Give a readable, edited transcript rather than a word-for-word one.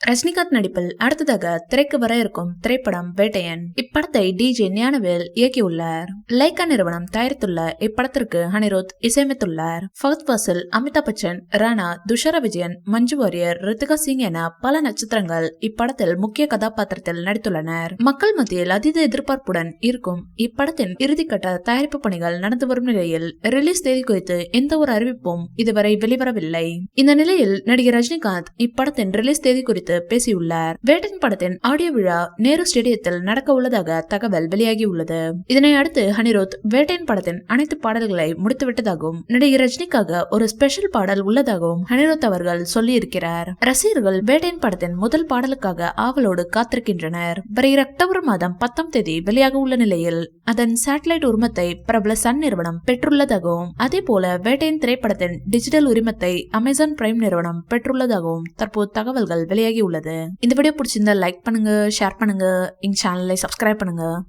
ரஜினிகாந்த் நடிப்பில் அடுத்ததாக திரைக்கு வர இருக்கும் திரைப்படம் வேட்டையன். இப்படத்தை டிஜே ஞானவேல் இயக்கியுள்ளார். லைகா நிறுவனம் தயாரித்துள்ள இப்படத்திற்கு அனிருத் இசையமைத்துள்ளார். ஃபஹத் ஃபாசில், அமிதாப் பச்சன், ராணா, துஷாரா விஜயன், மஞ்சு வாரியர், ரித்திகா சிங் என பல நட்சத்திரங்கள் இப்படத்தில் முக்கிய கதாபாத்திரத்தில் நடித்துள்ளனர். மக்கள் மத்தியில் அதீத எதிர்பார்ப்புடன் இருக்கும் இப்படத்தின் இறுதிக்கட்ட தயாரிப்பு பணிகள் நடந்து வரும் நிலையில் ரிலீஸ் தேதி குறித்து எந்த ஒரு அறிவிப்பும் இதுவரை வெளிவரவில்லை. இந்த நிலையில் நடிகர் ரஜினிகாந்த் இப்படத்தின் ரிலீஸ் தேதி குறித்து பேசியுள்ளார். வேட்டையன் படத்தின் ஆடியோ விழா நேரு ஸ்டேடியத்தில் நடக்க உள்ளதாக தகவல் வெளியாகியுள்ளது. இதனை அடுத்து அனிருத் வேட்டையன் படத்தின் அனைத்து பாடல்களை முடித்துவிட்டதாகவும் நடிகர் ரஜினிக்காக ஒரு ஸ்பெஷல் பாடல் உள்ளதாகவும் அனிருத் அவர்கள் சொல்லியிருக்கிறார். ரசிகர்கள் வேட்டையன் படத்தின் முதல் பாடலுக்காக ஆவலோடு காத்திருக்கின்றனர். வருகிற அக்டோபர் மாதம் 10ஆம் தேதி வெளியாக உள்ள நிலையில் அதன் சேட்டலைட் உரிமத்தை பிரபல சன் நிறுவனம் பெற்றுள்ளதாகவும் அதே போல வேட்டையன் திரைப்படத்தின் டிஜிட்டல் உரிமத்தை அமேசான் பிரைம் நிறுவனம் பெற்றுள்ளதாகவும் தற்போது தகவல்கள் வெளியாகி உள்ளது. இந்த வீடியோ பிடிச்சிருந்தா லைக் பண்ணுங்க, ஷேர் பண்ணுங்க, எங்க சேனலை சப்ஸ்கிரைப் பண்ணுங்க.